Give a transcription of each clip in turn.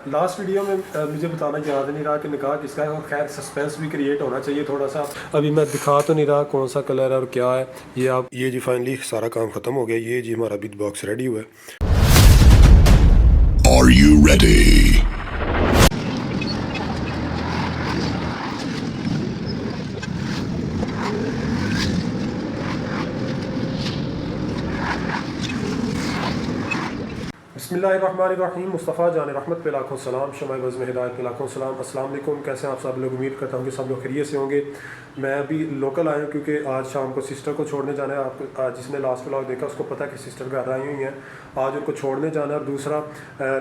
Last video में मुझे बताना याद नहीं रहा कि निकाह किसका है, और खैर सस्पेंस भी क्रिएट होना चाहिए थोड़ा सा। अभी मैं दिखा तो नहीं रहा कौन सा कलर है और क्या है। ये जी फाइनली सारा काम ख़त्म हो गया। ये जी हमारा बिग बॉक्स रेडी हुआ है। Are you ready? बिस्मिल्लाहिर्रहमानिर्रहीम। मुस्तफ़ा जान रहमत पे लाखों सलाम, शमाए बज़्म में हिदायत पे लाखों सलाम। अस्सलाम वालेकुम। कैसे हैं आप सब लोग? उम्मीद करता हूँ कि सब लोग खैरियत से होंगे। मैं अभी लोकल आया हूँ क्योंकि आज शाम को सिस्टर को छोड़ने जाना है। आपको आज जिसने लास्ट व्लॉग देखा उसको पता है कि सिस्टर घर आई हुई हैं। आज उनको छोड़ने जाना है। और दूसरा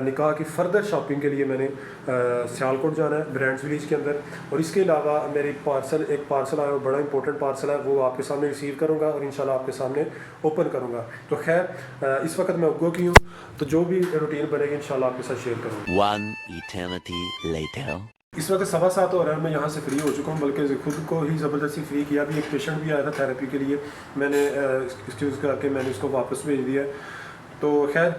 निकाह की फ़र्दर शॉपिंग के लिए मैंने सियालकोट जाना है, ब्रांड्स विलेज के अंदर। और इसके अलावा मेरी एक पार्सल आया, बड़ा इंपॉर्टेंट पार्सल है, वो आपके सामने रिसीव करूँगा और इंशाल्लाह आपके सामने ओपन करूँगा। तो खैर इस वक्त मैं उगो की हूँ, तो जो भी रूटीन बनेगी इंशाल्लाह आपके साथ शेयर करूँगा। One eternity later. इस वक्त 7:15 हो रहा है, मैं यहाँ से फ्री हो चुका हूँ, बल्कि खुद को ही ज़बरदस्ती फ्री किया। अभी एक पेशेंट भी आया था थेरेपी के लिए, मैंने एक्सक्यूज़ करके मैंने उसको वापस भेज दिया। तो खैर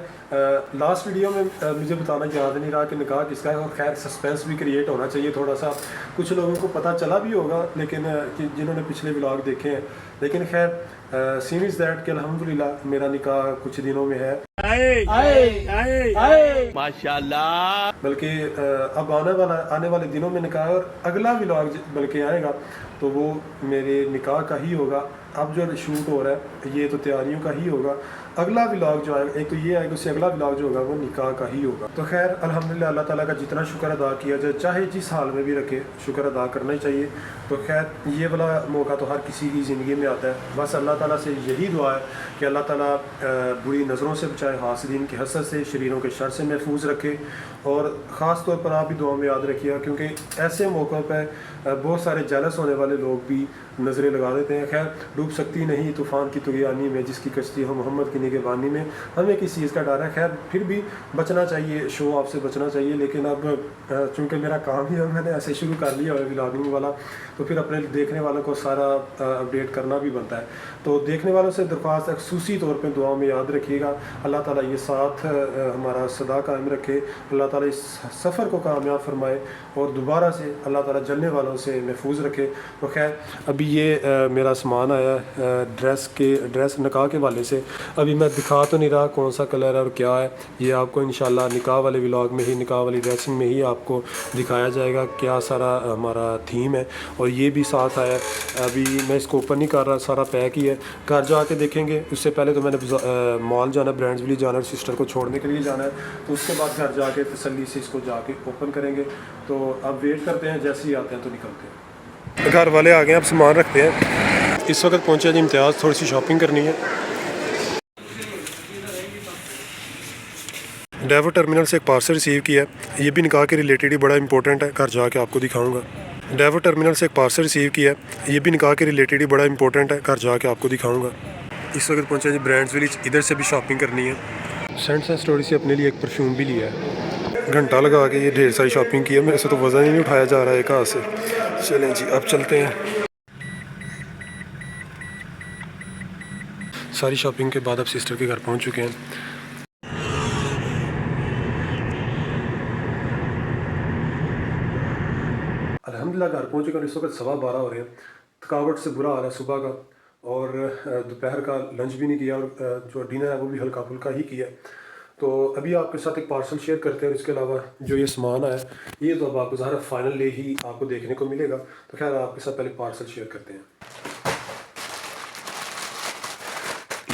लास्ट वीडियो में मुझे बताना याद नहीं रहा कि निकाह किसका है, और खैर सस्पेंस भी क्रिएट होना चाहिए थोड़ा सा। कुछ लोगों को पता चला भी होगा, लेकिन जिन्होंने पिछले व्लॉग देखे हैं। लेकिन खैर सीन इज़ दैट कि अल्हम्दुलिल्लाह मेरा निकाह कुछ दिनों में है। माशाल्लाह। बल्कि अब आने वाले दिनों में निकाह है, और अगला व्लॉग बल्कि आएगा तो वो मेरे निकाह का ही होगा। अब जो शूट हो रहा है ये तो तैयारियों का ही होगा। अगला व्लॉग जो आएगा, एक तो ये आएगा, उससे अगला व्लॉग जो होगा वो निकाह का ही होगा। तो खैर अल्हम्दुलिल्लाह अल्लाह ताला का जितना शुक्र अदा किया जाए, चाहे जिस हाल में भी रखे, शुक्र अदा करना ही चाहिए। तो खैर ये वाला मौका तो हर किसी की ज़िंदगी में आता है। बस अल्लाह ताला से यही दुआ है कि अल्लाह ताला बुरी नज़रों से बचाए, हासिदीन की हसद से, शरीरों के शर से महफूज रखे। और ख़ास तौर पर आप भी दुआ में याद रखिएगा, क्योंकि ऐसे मौक़ों पर बहुत सारे जेलस होने वाले लोग भी नज़रें लगा देते हैं। खैर डूब सकती नहीं तूफ़ान की तुग़यानी में, जिसकी कश्ती हो मोहम्मद की निगहबानी में। हमें किस चीज़ का डर है? खैर फिर भी बचना चाहिए, शो ऑफ से बचना चाहिए। लेकिन अब चूँकि मेरा काम ही है, मैंने ऐसे शुरू कर लिया है व्लॉगिंग वाला, तो फिर अपने देखने वालों को सारा अपडेट करना भी बनता है। तो देखने वालों से दरख्वास्त है, खुसूसी तौर पर दुआ में याद रखिएगा। अल्लाह ताला ये साथ हमारा सदा कायम रखे, अल्लाह ताला इस सफ़र को कामयाब फरमाए, और दोबारा से अल्लाह ताला जलने वालों से महफूज रखे। तो खैर अभी ये मेरा सामान आया ड्रेस निकाह के वाले से। अभी मैं दिखा तो नहीं रहा कौन सा कलर है और क्या है। ये आपको इंशाल्लाह निकाह वाले व्लॉग में ही, निकाह वाली ड्रेसिंग में ही आपको दिखाया जाएगा क्या सारा हमारा थीम है। और ये भी साथ आया। अभी मैं इसको ओपन नहीं कर रहा, सारा पैक ही है। घर जाके देखेंगे। उससे पहले तो मैंने मॉल जाना, ब्रांड्स विलेज जाना, सिस्टर को छोड़ने के लिए जाना है। तो उसके बाद घर जाके तसल्ली से इसको जाके ओपन करेंगे। तो अब वेट करते हैं, जैसे ही आते हैं तो निकलते हैं। घर वाले आ गए, अब सामान रखते हैं। इस वक्त पहुंचे जी इम्तियाज़, थोड़ी सी शॉपिंग करनी है। डेवो टर्मिनल से एक पार्सल रिसीव किया है, ये भी निकाह के रिलेटेड ही बड़ा इंपॉर्टेंट है, घर जाके आपको दिखाऊंगा। डेवो टर्मिनल से एक पार्सल रिसीव किया है, ये भी निकाह के रिलेटेड ही बड़ा इंपॉर्टेंट है, घर जाके आपको दिखाऊंगा। इस वक्त पहुंचे जी ब्रांड्स विलेज, इधर से भी शॉपिंग करनी है। सेंट स्टोरी से अपने लिए एक परफ्यूम भी लिया है। घंटा लगा के ये ढेर सारी शॉपिंग की है, मेरे से तो वज़न ही नहीं उठाया जा रहा है कहाँ से। चलें जी अब चलते हैं। सारी शॉपिंग के बाद अब सिस्टर के घर पहुंच चुके हैं। अल्हम्दुलिल्लाह घर पहुंच चुके हैं। इस वक्त 12:15 हो रहे हैं। थकावट से बुरा हाल है सुबह का, और दोपहर का लंच भी नहीं किया, और जो डिनर है वो भी हल्का फुल्का ही किया। तो अभी आपके साथ एक पार्सल शेयर करते हैं। और इसके अलावा जो ये सामान है ये तो अब आपको ज़ाहिर फाइनल डे ही आपको देखने को मिलेगा। तो खैर आपके साथ पहले पार्सल शेयर करते हैं।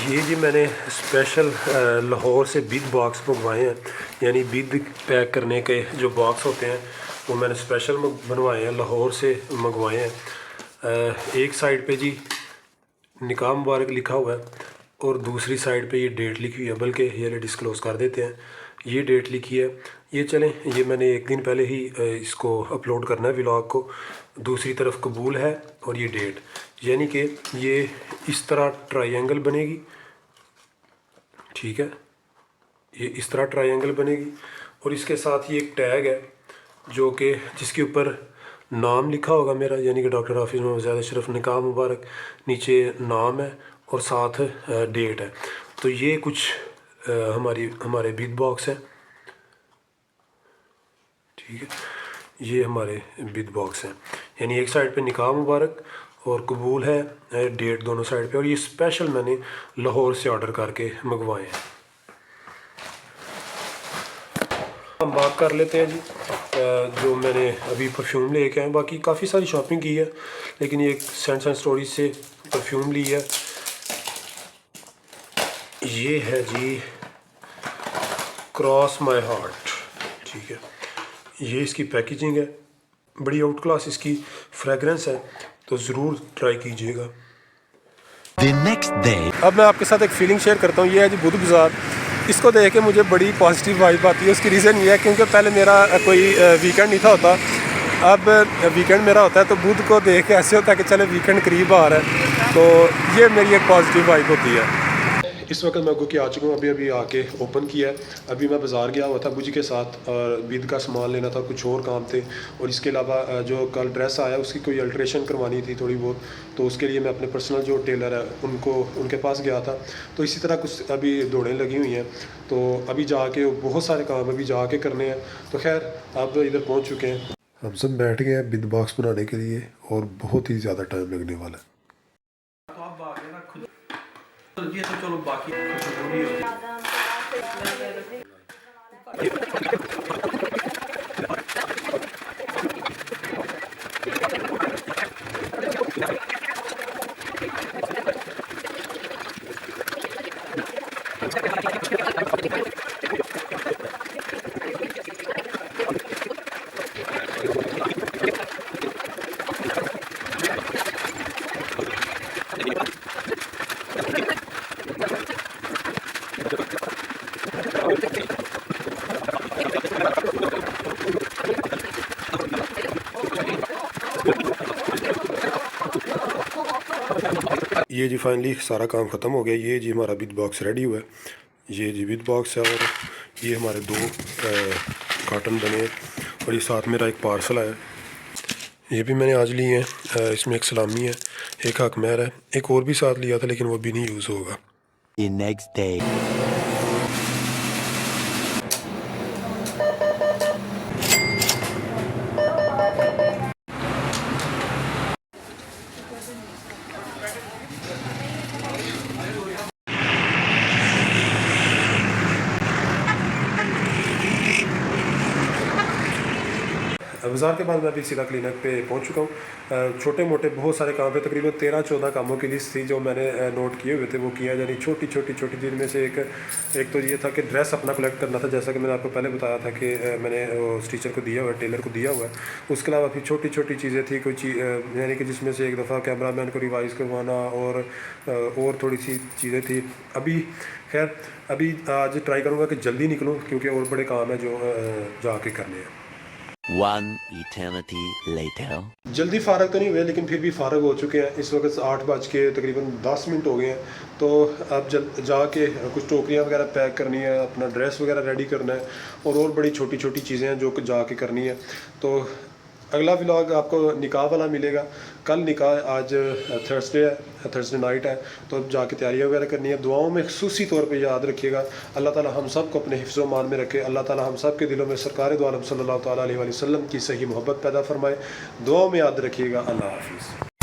ये जी मैंने स्पेशल लाहौर से बिग बॉक्स मंगवाए हैं, यानी बिग पैक करने के जो बॉक्स होते हैं वो मैंने स्पेशल बनवाए हैं, लाहौर से मंगवाए हैं। एक साइड पे जी निकाह मुबारक लिखा हुआ है, और दूसरी साइड पे ये डेट लिखी हुई है। बल्कि ये डिस्क्लोज़ कर देते हैं, ये डेट लिखी है। ये चलें, ये मैंने एक दिन पहले ही इसको अपलोड करना है व्लॉग को। दूसरी तरफ कबूल है, और ये डेट, यानी कि ये इस तरह ट्रायंगल बनेगी। ठीक है, ये इस तरह ट्रायंगल बनेगी, और इसके साथ ये एक टैग है जो कि जिसके ऊपर नाम लिखा होगा मेरा, यानी कि डॉक्टर हाफिज़ मोहम्मद ज़ैद अशरफ निकाह मुबारक, नीचे नाम है और साथ डेट है। तो ये कुछ हमारे बिग बॉक्स है। ठीक है, ये हमारे बिद बॉक्स हैं, यानी एक साइड पे निकाह मुबारक और कबूल है, डेट दोनों साइड पे, और ये स्पेशल मैंने लाहौर से ऑर्डर करके मंगवाए हैं। हम बात कर लेते हैं जी जो मैंने अभी परफ्यूम लेके आए। बाकी काफ़ी सारी शॉपिंग की है, लेकिन ये सेंट्स एंड स्टोरीज से परफ्यूम ली है। ये है जी क्रॉस माय हार्ट, ठीक है, ये इसकी पैकेजिंग है, बड़ी आउट क्लास इसकी फ्रेगरेंस है, तो ज़रूर ट्राई कीजिएगा। The next day. अब मैं आपके साथ एक फीलिंग शेयर करता हूँ। ये है जी बुध बाज़ार। इसको देख के मुझे बड़ी पॉजिटिव वाइब आती है। उसकी रीज़न ये है क्योंकि पहले मेरा कोई वीकेंड नहीं था होता, अब वीकेंड मेरा होता है, तो बुध को देख के ऐसे होता है कि चले वीकेंड करीब आ रहा है, तो ये मेरी एक पॉजिटिव वाइब होती है। इस वक्त मैं गुकी आ चुका हूँ, अभी अभी आके ओपन किया है। अभी मैं बाज़ार गया हुआ था बुजी के साथ और बीद का सामान लेना था, कुछ और काम थे, और इसके अलावा जो कल ड्रेस आया उसकी कोई अल्ट्रेशन करवानी थी थोड़ी बहुत, तो उसके लिए मैं अपने पर्सनल जो टेलर है उनके पास गया था। तो इसी तरह कुछ अभी दौड़ें लगी हुई हैं, तो अभी जाके बहुत सारे काम अभी जाके करने हैं। तो खैर अब इधर पहुँच चुके हैं, हम सब बैठ गए हैं बिद बॉक्स बनाने के लिए, और बहुत ही ज़्यादा टाइम लगने वाला है। ये तो चलो बाकी खुशबू होती ये जी फाइनली सारा काम ख़त्म हो गया। ये जी हमारा बिद बॉक्स रेडी हुआ है। ये जी बिद बॉक्स है, और ये हमारे 2 कार्टन बने हैं, और ये साथ मेरा एक पार्सल आया, ये भी मैंने आज लिए हैं। इसमें एक सलामी है, एक हक महर है, एक और भी साथ लिया था लेकिन वो भी नहीं यूज़ होगा। The next day. बाज़ार के बाद मैं अभी सीधा क्लिनिक पे पहुंच चुका हूँ। छोटे मोटे बहुत सारे काम पे, तकरीबन 13-14 कामों की लिस्ट थी जो मैंने नोट किए हुए थे, वो किया, यानी छोटी छोटी जिनमें से एक तो ये था कि ड्रेस अपना कलेक्ट करना था, जैसा कि मैंने आपको पहले बताया था कि मैंने स्टिचर को दिया हुआ है, टेलर को दिया हुआ है। उसके अलावा फिर छोटी छोटी चीज़ें थी, कोई चीज़ यानी कि जिसमें से एक दफ़ा कैमरा मैन को रिवाइज़ करवाना, और थोड़ी सी चीज़ें थी। अभी खैर अभी आज ट्राई करूँगा कि जल्दी निकलूँ, क्योंकि और बड़े काम हैं जो जाके करने हैं। One eternity later. जल्दी फ़ारग तो नहीं हुए, लेकिन फिर भी फ़ारग हो चुके हैं। इस वक्त 8 बज के तकरीबन 10 मिनट हो गए हैं, तो अब जाके कुछ टोकरियाँ वगैरह पैक करनी है, अपना ड्रेस वगैरह रेडी करना है, और बड़ी छोटी छोटी चीज़ें हैं जो कि जाके करनी है। तो अगला व्लॉग आपको निकाह वाला मिलेगा। कल निकाह, आज थर्सडे है, थर्सडे नाइट है, तो अब जाके तैयारियाँ वगैरह करनी है। दुआओं में खुसूसी तौर पे याद रखिएगा, अल्लाह ताला हम सब को अपने हिफ्ज़ व मान में रखे। अल्लाह ताला हम सब के दिलों में सरकार दो आलम सल्लल्लाहु अलैहि वसल्लम की सही मोहब्बत पैदा फरमाए। दुआओं में याद रखिएगा। अल्लाह हाफ़िज़।